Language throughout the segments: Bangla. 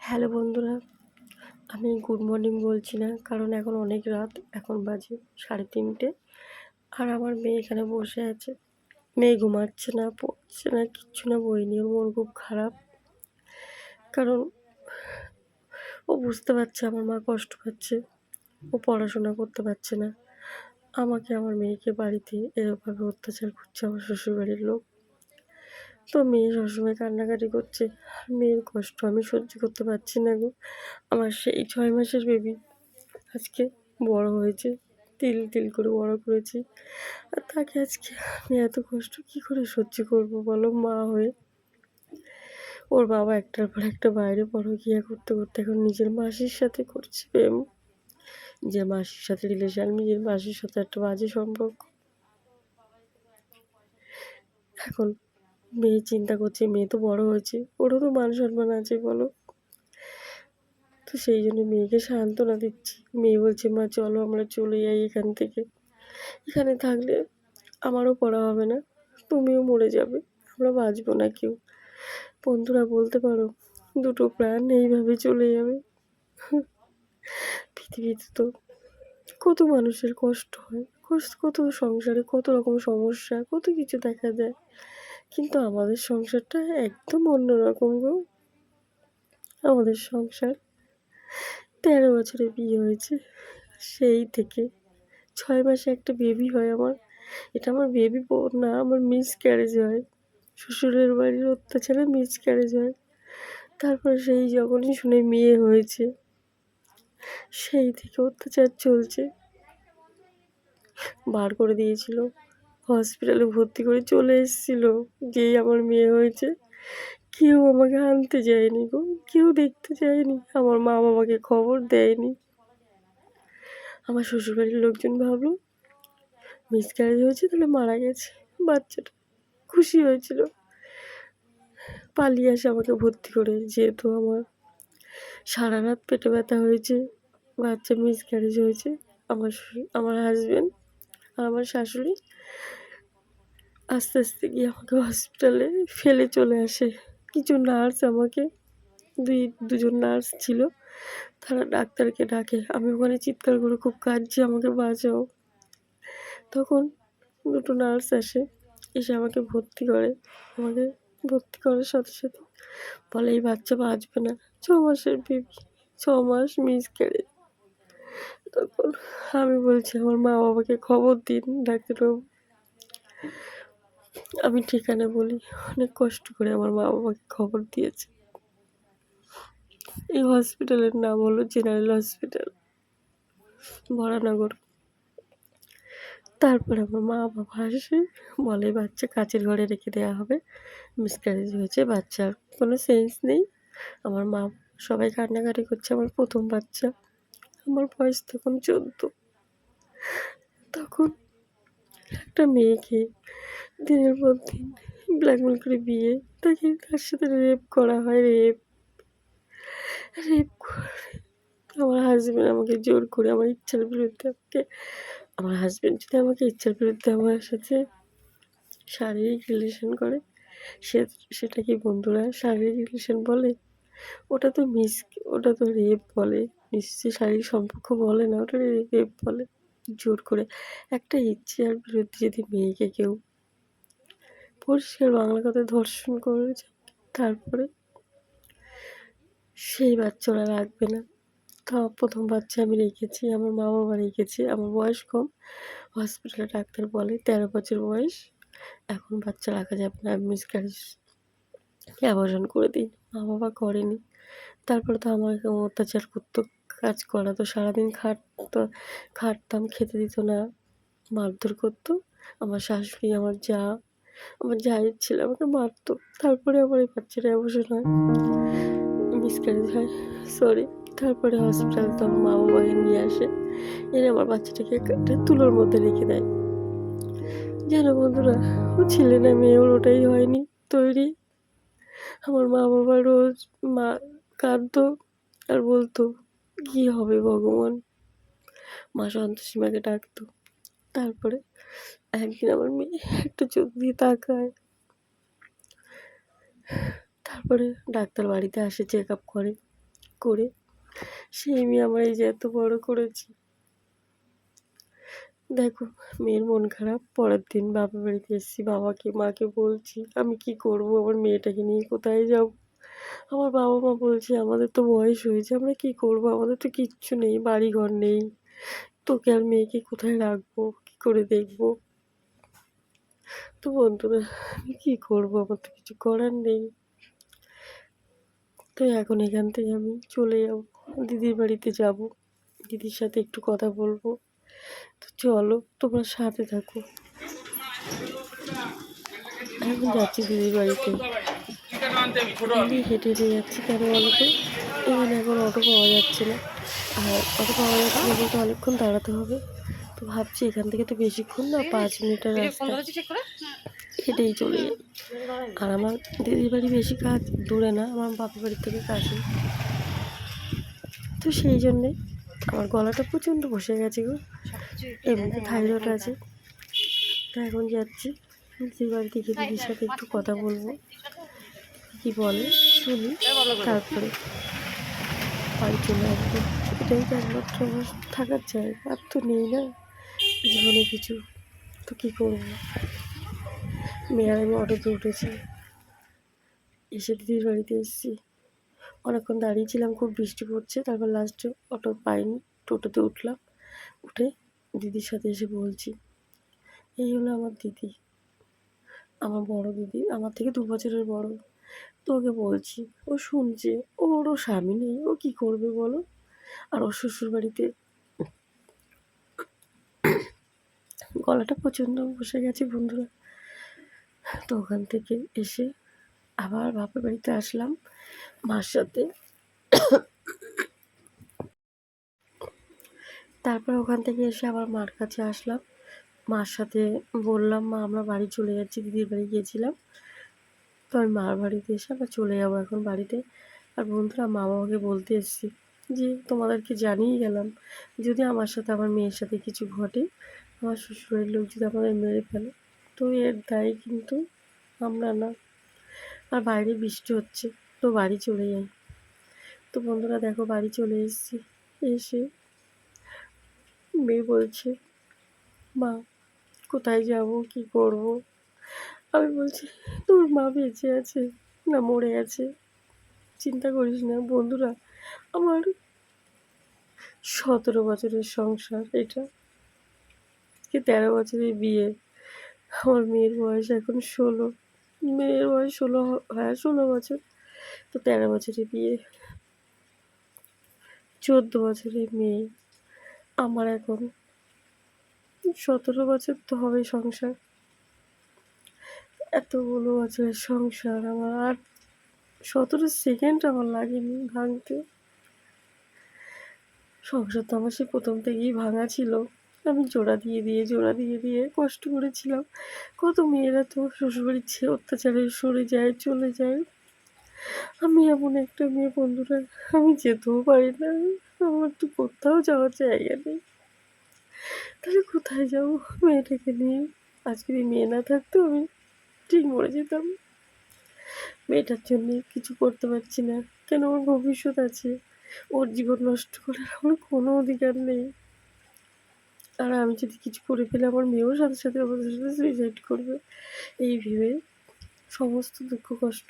হ্যালো বন্ধুরা, আমি গুড মর্নিং বলছি না, কারণ এখন অনেক রাত। এখন বাজে 3:30। আর আমার মেয়ে এখানে বসে আছে। মেয়ে ঘুমাচ্ছে না, পড়ছে না, কিচ্ছু না, বই নিয়ে মন খুব খারাপ। কারণ ও বুঝতে পারছে আমার মা কষ্ট পাচ্ছে, ও পড়াশোনা করতে পারছে না। আমাকে, আমার মেয়েকে বাড়িতে এরকমভাবে অত্যাচার করছে আমার শ্বশুরবাড়ির লোক। তো মেয়ে সবসময় কান্নাকাটি করছে, আর মেয়ের কষ্ট আমি সহ্য করতে পারছি না গো। আমার সেই 6 মাসের বেবি আজকে বড় হয়েছে, তিল তিল করে বড় করেছি। আর তাকে আজকে আমি এত কষ্ট কী করে সহ্য করবো বলো মা হয়ে? ওর বাবা একটার পর একটা বাইরে পরকীয়া করতে করতে এখন নিজের মাসির সাথে করছে প্রেম। নিজের মাসির সাথে রিলেশন, নিজের মাসির সাথে একটা বাজে সম্পর্ক। এখন মেয়ে চিন্তা করছে, মেয়ে তো বড় হয়েছে, ওরও তো মান সম্মান আছে বলো। তো সেই জন্য মেয়েকে সান্ত্বনা দিচ্ছি। মেয়ে বলছে, মা চলো আমরা চলে যাই এখান থেকে, এখানে থাকলে আমারও পড়া হবে না, তুমিও মরে যাবে, আমরা বাঁচবো না কেউ। বন্ধুরা বলতে পারো, দুটো প্রাণ এইভাবে চলে যাবে। পৃথিবীতে তো কত মানুষের কষ্ট হয়, কত সংসারে কত রকম সমস্যা, কত কিছু দেখা যায়, কিন্তু আমাদের সংসারটা একদম অন্যরকম গো। আমাদের সংসার 13 বছরে বিয়ে হয়েছে, সেই থেকে 6 মাসে একটা বেবি হয় আমার। এটা আমার বেবি না, আমার মিসক্যারেজ হয়। শ্বশুরের বাড়ির অত্যাচারে মিসক্যারেজ হয়। তারপরে সেই যখনই শুনে মেয়ে হয়েছে, সেই থেকে অত্যাচার চলছে। বার করে দিয়েছিল, হসপিটালে ভর্তি করে চলে এসেছিল। যেই আমার মেয়ে হয়েছে, কেউ আমাকে আনতে যায়নি গো, কেউ দেখতে যায়নি, আমার মা বাবাকে খবর দেয়নি। আমার শ্বশুরবাড়ির লোকজন ভাবলো মিসক্যারেজ হয়েছে, তাহলে মারা গেছে বাচ্চাটা, খুশি হয়েছিল। পালিয়ে আসে আমাকে ভর্তি করে, যেহেতু আমার সারা রাত পেটে ব্যথা হয়েছে, বাচ্চা মিসক্যারেজ হয়েছে। আমার হাজব্যান্ড আর আমার শাশুড়ি আস্তে আস্তে গিয়ে আমাকে হসপিটালে ফেলে চলে আসে। কিছু নার্স আমাকে, দুজন নার্স ছিল, তারা ডাক্তারকে ডাকে। আমি ওখানে চিৎকার করে খুব কাঁদছি, আমাকে বাঁচাও। তখন দুটো নার্স আসে, এসে আমাকে ভর্তি করে। আমাকে ভর্তি করার সাথে সাথে বলে এই বাচ্চা বাঁচবে না, 6 মাসের বেবি, 6 মাস মিসক্যারেজ। তখন আমি বলছি আমার মা বাবাকে খবর দিন ডাক্তারবাবু। আমি ঠিকানা বলি, অনেক কষ্ট করে আমার মা বাবাকে খবর দিয়েছে। এই হসপিটালের নাম হলো জেনারেল হসপিটাল, বরানগর। তারপর আমার মা বাবা আসে, বলে বাচ্চা কাচের ঘরে রেখে দেওয়া হবে, মিসক্যারেজ হয়েছে, বাচ্চার কোনো সেন্স নেই। আমার মা সবাই কান্নাকাটি করছে, আমার প্রথম বাচ্চা। আমার বয়স তখন 14। তখন একটা মেয়েকে দিনের পর দিন ব্ল্যাকমেল করে বিয়ে, তার সাথে রেপ করা হয়। রেপ করে আমার হাজব্যান্ড আমাকে জোর করে আমার ইচ্ছার বিরুদ্ধে আমার হাজব্যান্ড যদি আমাকে ইচ্ছার বিরুদ্ধে আমার সাথে শারীরিক রিলেশন করে, সেটা কি বন্ধুরা শারীরিক রিলেশন বলে? ওটা তো ওটা তো রেপ বলে। নিশ্চয়ই শারীরিক সম্পর্ক বলে না, ওটা রেপ বলে। জোর করে একটা ইচ্ছার বিরুদ্ধে যদি মেয়েকে কেউ পরিষ্কার বাংলা কথায় ধর্ষণ করেছে, তারপরে সেই বাচ্চা ওরা রাখবে না। তাও প্রথম বাচ্চা আমি রেখেছি, আমার মা বাবা রেখেছে, আমার বয়স কম। হসপিটালে ডাক্তার বলে 13 বছর বয়স, এখন বাচ্চা রাখা যাবে না, আমি মিসক্যারেজ অ্যাবর্শন করে দিই। মা বাবা করেনি। তারপরে তো আমাকে অত্যাচার করতো, কাজ করাতো, সারাদিন খাটতাম, খেতে দিত না, মারধর করতো। আমার শাশুড়ি, আমার জায়ের ছেলে আমাকে মারতো। তারপরে আমার এই বাচ্চাটা অ্যাবর্শন হয়, মিসক্যারেজ হয়, সরি। তারপরে হসপিটাল তো আমার মা বাবাকে নিয়ে আসে, এনে আমার বাচ্চাটাকে একটা তুলোর মধ্যে রেখে দেয়। জানো বন্ধুরা, ও ছেলে না মেয়ে ওর ওটাই হয়নি তৈরি। আমার মা বাবা রোজ মা কাঁদতো আর বলতো কি হবে ভগবান, মা সন্তোষীমাকে ডাকতো। তারপরে একদিন আমার মেয়ে একটু চোখ দিয়ে তাকায়, তারপরে ডাক্তার বাড়িতে আসে, চেক আপ করে। করে সেই মেয়ে আমার এই যে এত বড় করেছে। দেখো মেয়ের মন খারাপ। পরের দিন বাপের বাড়িতে এসেছি, বাবাকে মাকে বলছি আমি কি করব, আমার মেয়েটাকে নিয়ে কোথায় যাব। আমার বাবা মা বলছে আমাদের তো বয়স হয়েছে, আমরা কি করব, আমাদের তো কিচ্ছু নেই, বাড়ি ঘর নেই, তোকে আর মেয়েকে কোথায় রাখবো, কি করে দেখবো। তো বন্ধুরা আমি কি করব, আমার তো কিছু করার নেই। তো এখন এখান থেকে আমি চলে যাব, দিদির বাড়িতে যাব, দিদির সাথে একটু কথা বলবো। তো চলো তোমরা সাথে থাকো। এখন যাচ্ছি দিদির বাড়িতে। আমি হেঁটে হেঁটে যাচ্ছি, কেন বলো তো, এখানে এখন অটো পাওয়া যাচ্ছে না। আর অটো পাওয়া যাচ্ছে না বলতে অনেকক্ষণ দাঁড়াতে হবে। তো ভাবছি এখান থেকে তো বেশিক্ষণ না, 5 মিনিটের রাস্তা, হেঁটেই চলে যাই। আর আমার দিদির বাড়ি বেশি কাজ দূরে না, আমার বাপের বাড়ির থেকে কাছে। তো সেই জন্যে আমার গলাটা প্রচণ্ড বসে গেছে গো, এমনিতে থাইরয়েড আছে। তো এখন যাচ্ছি দিদির বাড়িতে গিয়ে দিদির সাথে একটু কথা বলবো, কি বলে শুনি, তারপরে বাড়ি চলে আসবো। এটাই তো একমাত্র আমার থাকার জায়গা, আর তো নেই না জীবনে কিছু। তো কী করবো। মেয়ে আমি অটোতে উঠেছি, এসে দিদির বাড়িতে এসেছি। অনেকক্ষণ দাঁড়িয়েছিলাম, খুব বৃষ্টি পড়ছে, তারপর লাস্টে অটো পাইনি, টোটোতে উঠলাম। উঠে দিদির সাথে এসে বলছি এই হলো আমার দিদি, আমার বড় দিদি, আমার থেকে 2 বছরের বড়। তো ওকে বলছি, ও শুনছে, ওরও স্বামী নেই, ও কী করবে বলো। আর ওর শ্বশুরবাড়িতে গলাটা প্রচণ্ড বসে গেছে বন্ধুরা। তো ওখান থেকে এসে আবার বাপের বাড়িতে আসলাম মার সাথে। তারপর ওখান থেকে এসে আবার মার কাছে আসলাম, মার সাথে বললাম মা আমরা বাড়ি চলে যাচ্ছি, দিদির বাড়ি গিয়েছিলাম, তো আমি মার বাড়িতে এসে আবার চলে যাবো এখন বাড়িতে। আর বন্ধুরা মা বাবাকে বলতে এসেছি যে তোমাদেরকে জানিয়ে গেলাম, যদি আমার সাথে আমার মেয়ের সাথে কিছু ঘটে, আমার শ্বশুরের লোক যদি আমাদের মেরে ফেলে, তো এর দায়ী কিন্তু আমরা না। আর বাইরে বৃষ্টি হচ্ছে, তো বাড়ি চলে যাই। তো বন্ধুরা দেখো বাড়ি চলে এসেছি। এসে মেয়ে বলছে মা কোথায় যাব, কি করব। আমি বলছি তোর মা বেঁচে আছে না মরে আছে, চিন্তা করিস না। বন্ধুরা আমার 17 বছরের সংসার, এটা কি 13 বছরের বিয়ে, আমার মেয়ের বয়স এখন 16, মেয়ের বয়স 16, হ্যাঁ 16 বছর। তো 13 বছরের বিয়ে, 14 বছরের মেয়ে, আমার এখন 17 বছর তো হবে সংসার। এতগুলো বছরের সংসার আমার, আর 17 সেকেন্ড আমার লাগেনি ভাঙতে। সংসার তো আমার সে প্রথম থেকেই ভাঙা ছিল, আমি জোড়া দিয়ে কষ্ট করেছিলাম। কত মেয়েরা তো শ্বশুরবাড়ির ছেলে অত্যাচারে সরে যায়, চলে যায়। আমি এমন একটা মেয়ে বন্ধুরা, আমি যেতেও পারি না, আমার তো কোথাও যাওয়ার জায়গা নেই। তাহলে কোথায় যাবো মেয়েটাকে নিয়ে। আজকে এই মেয়ে না থাকতো আমি ঠিক মরে যেতাম। মেয়েটার জন্য কিছু করতে পারছি না, কেন আমার ভবিষ্যৎ আছে, ওর জীবন নষ্ট করার আমার কোনো অধিকার নেই। আর আমি যদি কিছু করে ফেলে আমার মেয়েও সাথে সাথে আমাদের সাথে সুইসাইড করবে, এই ভেবে সমস্ত দুঃখ কষ্ট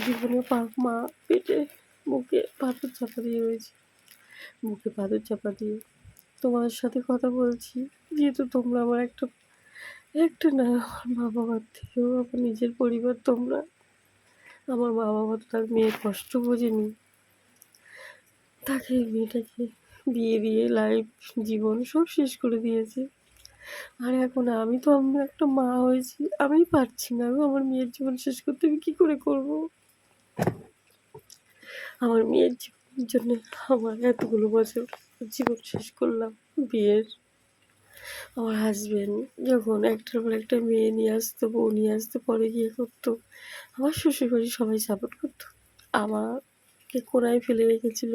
জীবনে মা পেটে বুকে পাথর চাপা দিয়ে রয়েছে, বুকে পাথর চাপা দিয়ে তোমাদের সাথে কথা বলছি, যেহেতু তোমরা আমার একটা একটা না, আমার মা বাবার থেকেও আমার নিজের পরিবার তোমরা। আমার মা বাবা তো তার মেয়ের কষ্ট বোঝেনি, তাকে মেয়েটাকে বিয়ে দিয়ে লাইফ জীবন সব শেষ করে দিয়েছে। আর এখন আমি একটা মা হয়েছি, আমি পারছি না, আমি আমার মেয়ের জীবন শেষ করতে আমি কী করে করব। আমার মেয়ের জীবনের জন্য আমার এতগুলো বছর জীবন শেষ করলাম বিয়ের। আমার হাজবেন্ড যখন একটার পর একটা মেয়ে নিয়ে আসতো, বউ নিয়ে আসতো, পরে গিয়ে করতো, আমার শ্বশুরবাড়ি সবাই সাপোর্ট করতো, আমাকে কোনায় ফেলে রেখেছিল।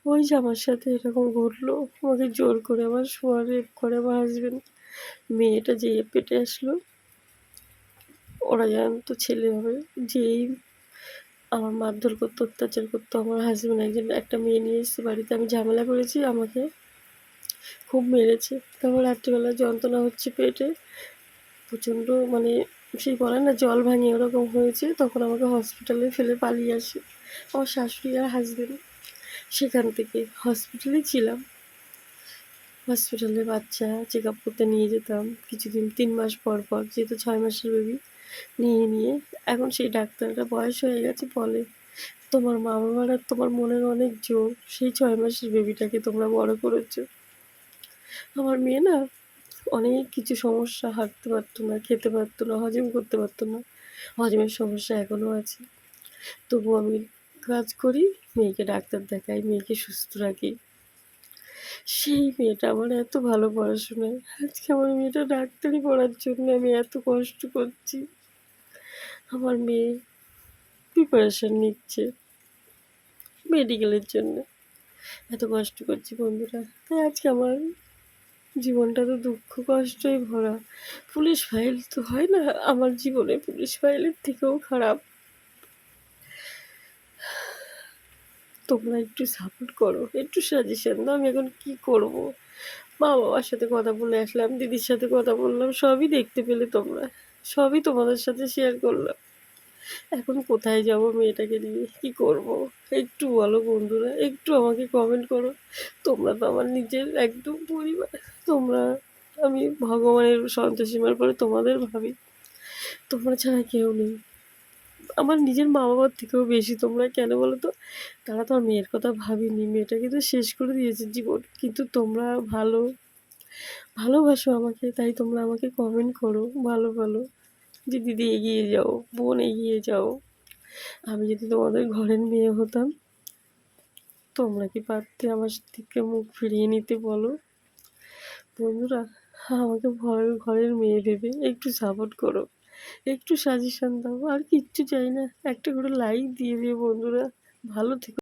ওই যে আমার সাথে এরকম ঘটলো, আমাকে জোর করে আমার শোয়া রেপ করে আমার হাজবেন্ড। মেয়েটা যে পেটে আসলো, ওরা জানতো ছেলে হবে, যেই আমার মারধর করতো, অত্যাচার করতো। আমার হাসব্যান্ড একটা মেয়ে নিয়ে এসেছে বাড়িতে। আমি ঝামেলা করেছি, আমাকে খুব মেরেছে। তারপর রাত্রিবেলা যন্ত্রণা হচ্ছে পেটে। প্রচণ্ড মানে সেই বলে না জল ভাঙে ওরকম হয়েছে। তখন আমাকে হসপিটালে ফেলে পালিয়ে আসে আমার শাশুড়ি আর হাসব্যান্ড। সেখান থেকে হসপিটালেই ছিলাম। হসপিটালে বাচ্চা চেক আপ করতে নিয়ে যেতাম কিছুদিন, 3 মাস পর পর, যেহেতু 6 মাসের বেবি নিয়ে এখন সেই ডাক্তাররা বয়স হয়ে গেছে বলে, তোমার মা বাবার আর তোমার মনের অনেক জোর, সেই 6 মাসের বেবিটাকে তোমরা বড় করেছো। আমার মেয়ে না অনেক কিছু সমস্যা, হাঁটতে পারতো না, খেতে পারতো না, হজম করতে পারতো না। হজমের সমস্যা এখনও আছে। তবুও আমি কাজ করি, মেয়েকে ডাক্তার দেখাই, মেয়েকে সুস্থ রাখি। সেই মেয়েটা আমার এত ভালো পড়াশোনায়, আজকে আমার মেয়েটা ডাক্তারি পড়ার জন্য আমি এত কষ্ট করছি। আমার মেয়ে প্রিপারেশন নিচ্ছে মেডিকেলের জন্য, এত কষ্ট করছি বন্ধুরা। তাই আজকে আমার জীবনটা তো দুঃখ কষ্টই ভরা। পুলিশ ফাইল তো হয় না, আমার জীবনে পুলিশ ফাইলের থেকেও খারাপ। তোমরা একটু সাপোর্ট করো, একটু সাজেশন দাও, আমি এখন কি করব। মা বাবার সাথে কথা বলে আসলাম, দিদির সাথে কথা বললাম, সবই দেখতে পেলে তোমরা, সবই তোমাদের সাথে শেয়ার করলাম। এখন কোথায় যাব মেয়েটাকে নিয়ে, কি করব? একটু বলো বন্ধুরা, একটু আমাকে কমেন্ট করো। তোমরা তো আমার নিজের একদম পরিবার। তোমরা, আমি ভগবানের সন্তোষীমার পরে তোমাদের ভাবি, তোমরা ছাড়া কেউ নেই। আমার নিজের মা বাবার থেকেও বেশি তোমরা, কেন বলো তো? তারা তো আমার মেয়ের কথা ভাবেনি, মেয়েটাকে তো শেষ করে দিয়েছে জীবন। কিন্তু তোমরা ভালোবাসো আমাকে, তাই তোমরা আমাকে কমেন্ট করো ভালো ভালো, যে দিদি এগিয়ে যাও, বোন এগিয়ে যাও। আমি যদি তোমাদের ঘরের মেয়ে হতাম, তোমরা কি পারতে আমার থেকে মুখ ফিরিয়ে নিতে বলো? বন্ধুরা, আমাকে ঘরের মেয়ে ভেবে একটু সাপোর্ট করো, একটু সাজেশন দাও। আর কিচ্ছু চাই না, একটা করে লাইক দিয়ে দিও বন্ধুরা। ভালো থেকো।